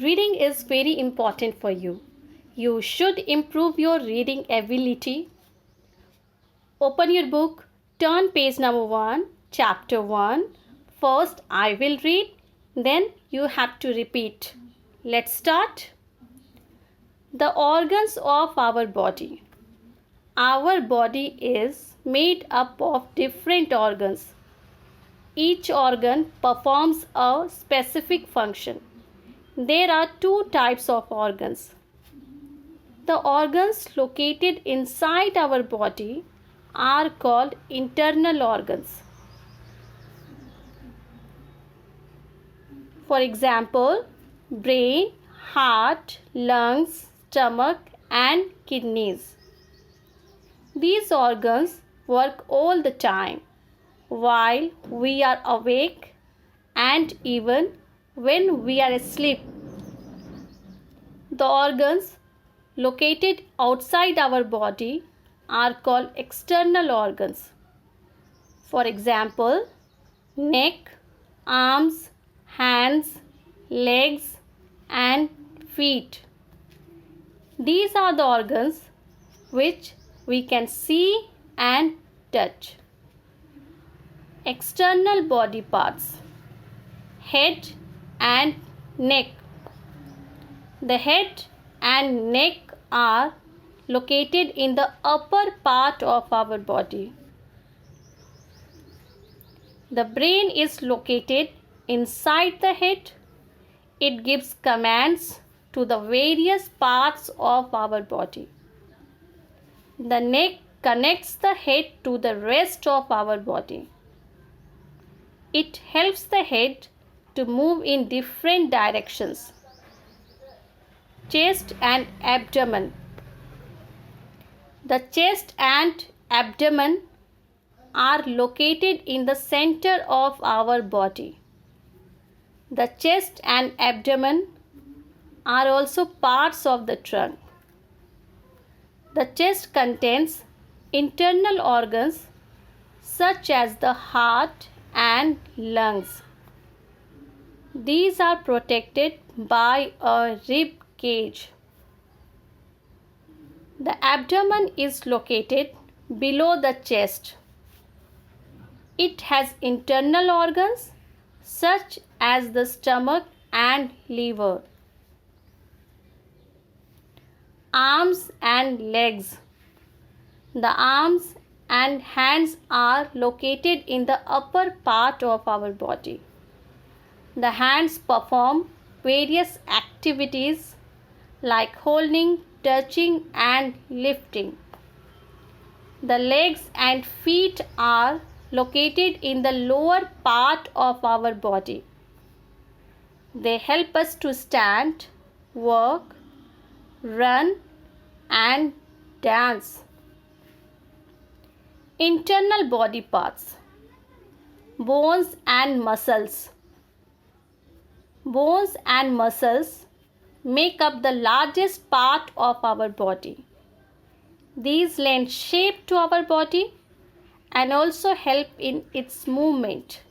Reading is very important for you. You should improve your reading ability. Open your book, turn page number 1, chapter 1. First, I will read, then you have to repeat. Let's start. The organs of our body. Our body is made up of different organs. Each organ performs a specific function. There are two types of organs. The organs located inside our body are called internal organs. For example, brain, heart, lungs, stomach, and kidneys. These organs work all the time while we are awake and even when we are asleep. The organs located outside our body are called external organs. For example, neck, arms, hands, legs, and feet. These are the organs which we can see and touch. External body parts. Head and neck. The head and neck are located in the upper part of our body. The brain is located inside the head. It gives commands to the various parts of our body. The neck connects the head to the rest of our body. It helps the head to move in different directions. Chest and abdomen. The chest and abdomen are located in the center of our body. The chest and abdomen are also parts of the trunk. The chest contains internal organs such as the heart and lungs. These are protected by a rib cage. The abdomen is located below the chest. It has internal organs such as the stomach and liver. Arms and legs. The arms and hands are located in the upper part of our body. The hands perform various activities like holding, touching, and lifting. The legs and feet are located in the lower part of our body. They help us to stand, walk, run, and dance. Internal body parts. Bones and muscles. Bones and muscles make up the largest part of our body. These lend shape to our body and also help in its movement.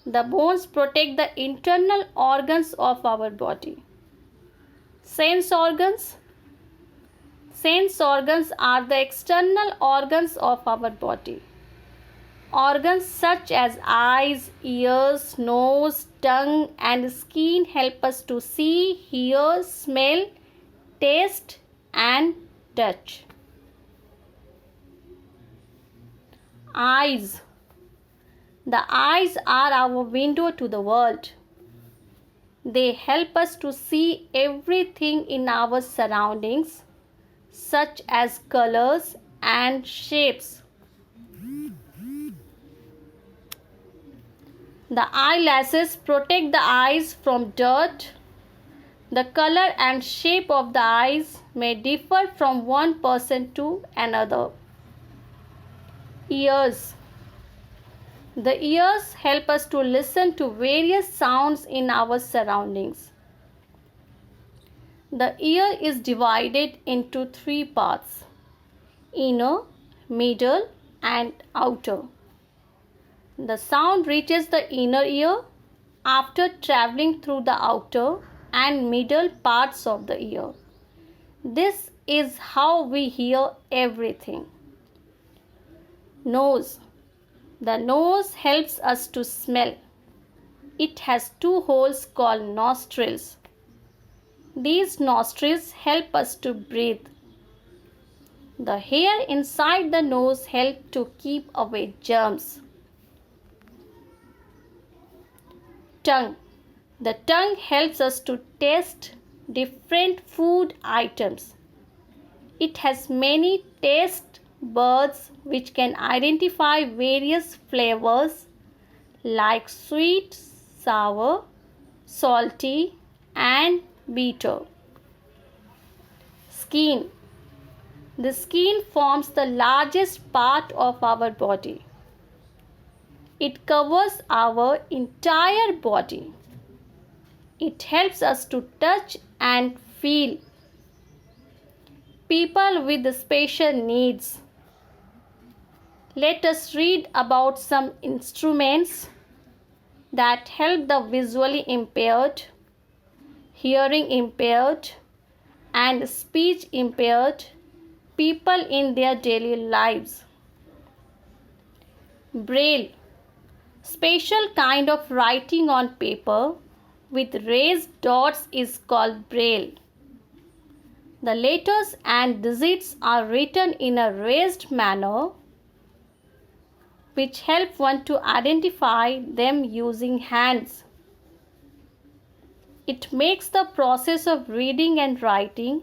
The bones protect the internal organs of our body. Sense organs. Sense organs are the external organs of our body. Organs such as eyes, ears, nose, tongue, and skin help us to see, hear, smell, taste, and touch. Eyes. The eyes are our window to the world. They help us to see everything in our surroundings, such as colors and shapes. The eyelashes protect the eyes from dirt. The color and shape of the eyes may differ from one person to another. Ears. The ears help us to listen to various sounds in our surroundings. The ear is divided into three parts: inner, middle, and outer. The sound reaches the inner ear after traveling through the outer and middle parts of the ear. This is how we hear everything. Nose. The nose helps us to smell. It has two holes called nostrils. These nostrils help us to breathe. The hair inside the nose helps to keep away germs. Tongue. The tongue helps us to taste different food items. It has many taste buds which can identify various flavors like sweet, sour, salty, and bitter. Skin. The skin forms the largest part of our body. It covers our entire body. It helps us to touch and feel. People with special needs. Let us read about some instruments that help the visually impaired, hearing impaired, and speech impaired people in their daily lives. Braille. Special kind of writing on paper with raised dots is called braille. The letters and digits are written in a raised manner which help one to identify them using hands. It makes the process of reading and writing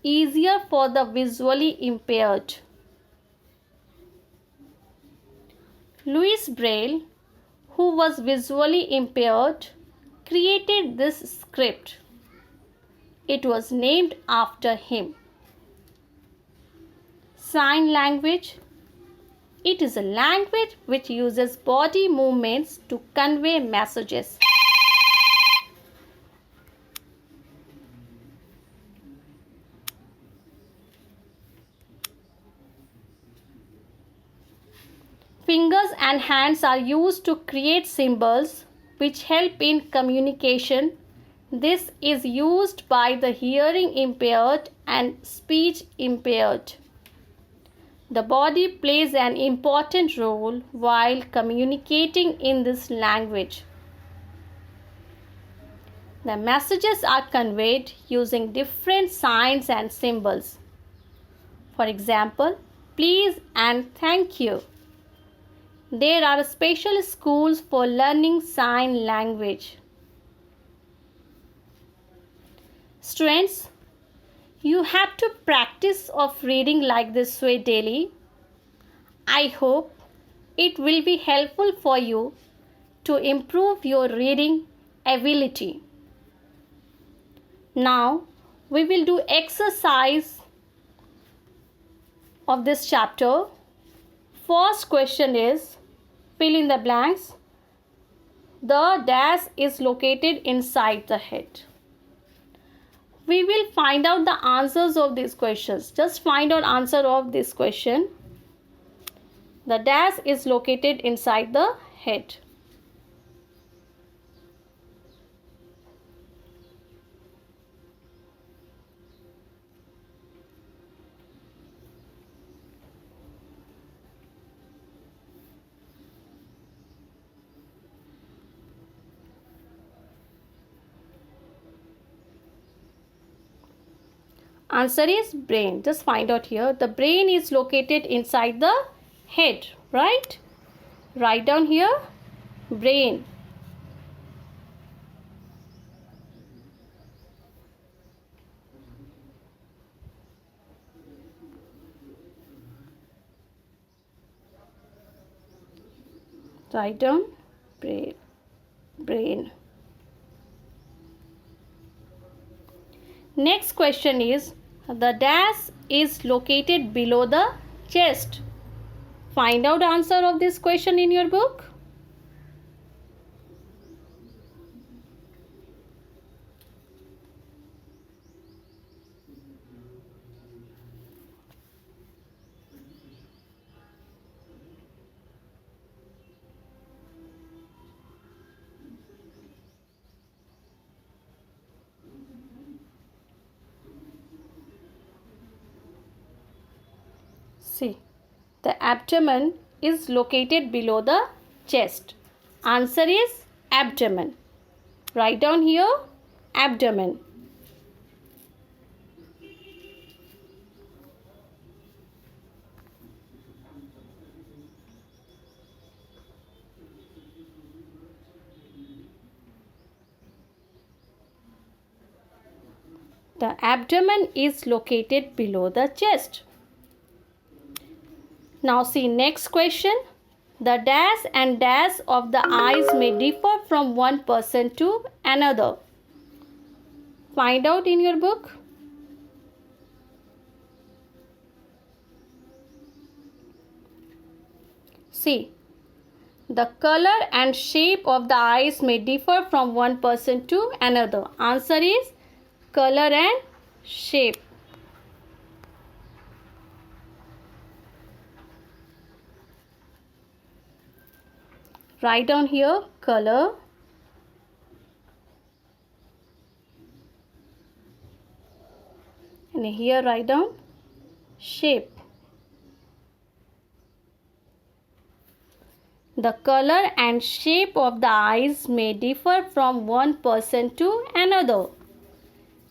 easier for the visually impaired. Louis Braille, who was visually impaired, created this script. It was named after him. Sign language. It is a language which uses body movements to convey messages. Fingers and hands are used to create symbols which help in communication. This is used by the hearing impaired and speech impaired. The body plays an important role while communicating in this language. The messages are conveyed using different signs and symbols. For example, please and thank you. There are special schools for learning sign language. Students, you have to practice of reading like this way daily. I hope it will be helpful for you to improve your reading ability. Now we will do exercise of this chapter. First question is fill in the blanks. The dash is located inside the head. We will find out the answers of these questions. Just find out answer of this question. The dash is located inside the head. Answer is brain. Just find out here. The brain is located inside the head, right? Write down here, brain. Write down brain. Next question is the dash is located below the chest. Find out answer of this question in your book. See, the abdomen is located below the chest. Answer is abdomen. Write down here abdomen. The abdomen is located below the chest. Now see next question. The dash and dash of the eyes may differ from one person to another. Find out in your book. See, the color and shape of the eyes may differ from one person to another. Answer is color and shape. Write down here color and here write down shape. The color and shape of the eyes may differ from one person to another.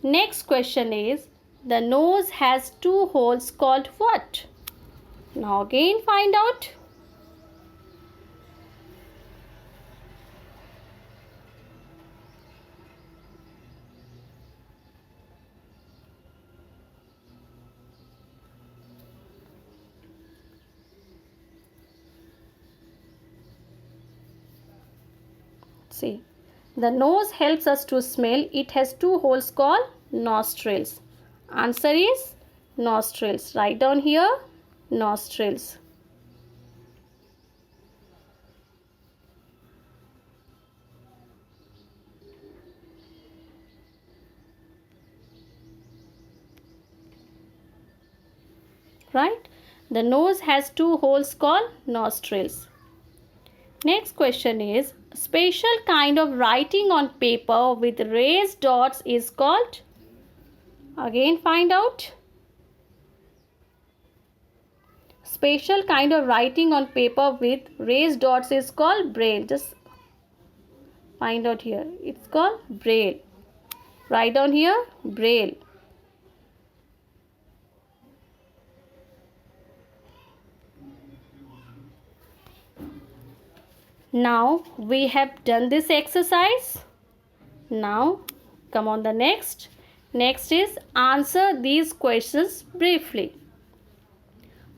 Next question is, the nose has two holes called what? Now again find out. See, the nose helps us to smell. It has two holes called nostrils. Answer is nostrils. Write down here nostrils. Right? The nose has two holes called nostrils. Next question is, special kind of writing on paper with raised dots is called? Again find out. Special kind of writing on paper with raised dots is called braille. Just find out here. It's called braille. Write down here braille. Now we have done this exercise. Now come on the next. Next is answer these questions briefly.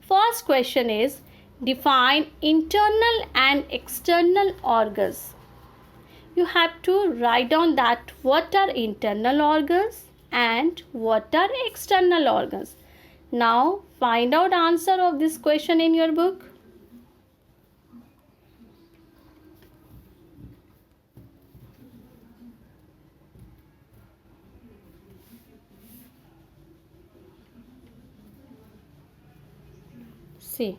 First question is, define internal and external organs. You have to write down that what are internal organs and what are external organs. Now find out answer of this question in your book. See,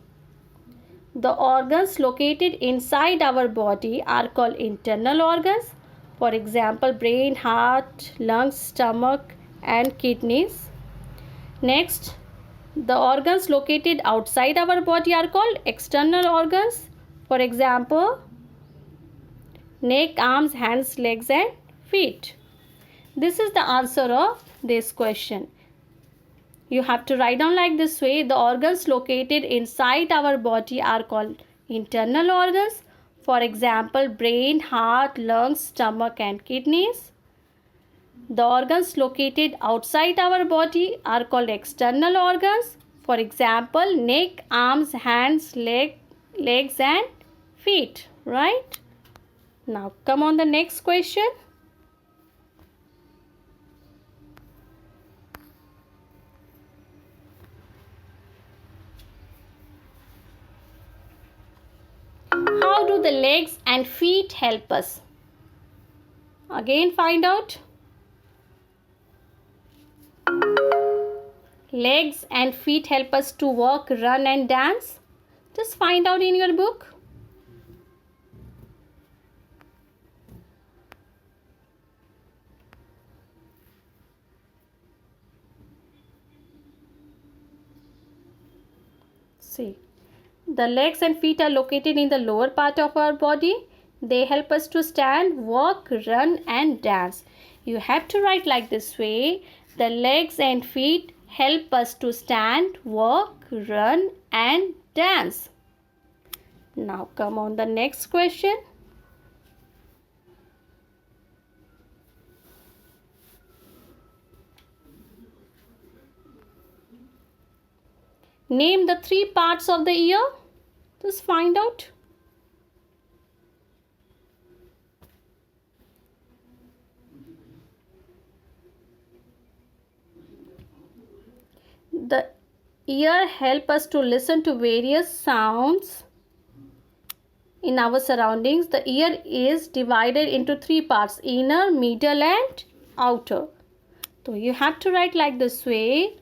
the organs located inside our body are called internal organs. For example, brain, heart, lungs, stomach and kidneys. Next, the organs located outside our body are called external organs. For example, neck, arms, hands, legs and feet. This is the answer of this question. You have to write down like this way. The organs located inside our body are called internal organs. For example, brain, heart, lungs, stomach and kidneys. The organs located outside our body are called external organs. For example, neck, arms, hands, legs and feet. Right? Now come on the next question. How do the legs and feet help us? Again find out. Legs and feet help us to walk, run and dance. Just find out in your book. See, the legs and feet are located in the lower part of our body. They help us to stand, walk, run and dance. You have to write like this way. The legs and feet help us to stand, walk, run and dance. Now come on the next question. Name the 3 parts of the ear. Just find out. The ear help us to listen to various sounds in our surroundings. The ear is divided into 3 parts: inner, middle and outer. So you have to write like this way.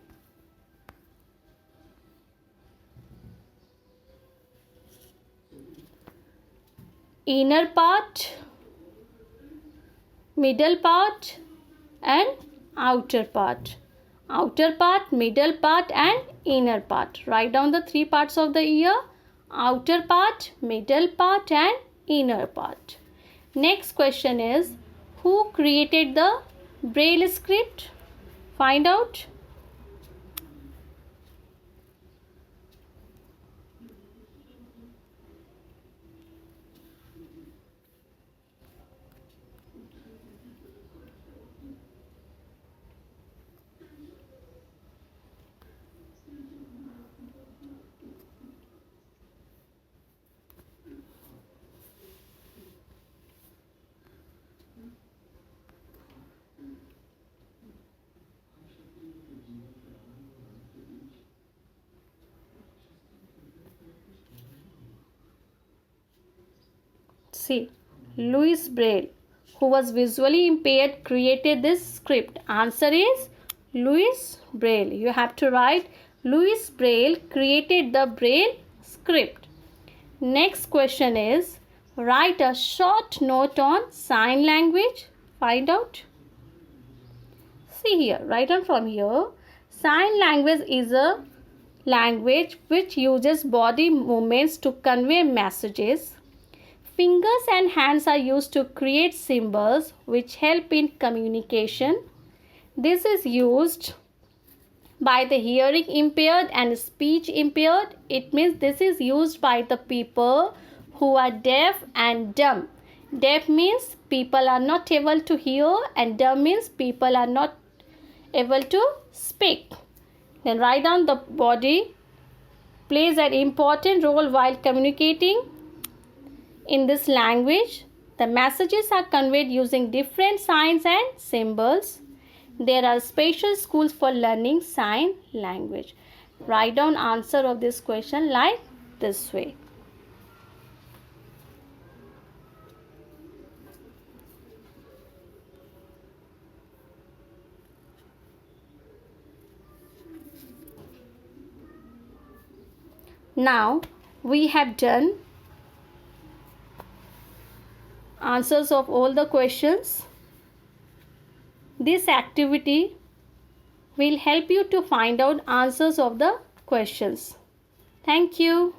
Inner part, middle part and outer part. Outer part, middle part and inner part. Write down the 3 parts of the ear: outer part, middle part and inner part. Next question is, who created the Braille script? Find out. See, Louis Braille, who was visually impaired, created this script. Answer is Louis Braille. You have to write Louis Braille created the Braille script. Next question is, write a short note on sign language. Find out. See here, write on from here. Sign language is a language which uses body movements to convey messages. Fingers and hands are used to create symbols which help in communication. This is used by the hearing impaired and speech impaired. It means this is used by the people who are deaf and dumb. Deaf means people are not able to hear and dumb means people are not able to speak. Then write down the body plays an important role while communicating. In this language, the messages are conveyed using different signs and symbols. There are special schools for learning sign language. Write down answer of this question like this way. Now we have done answers of all the questions. This activity will help you to find out answers of the questions. Thank you.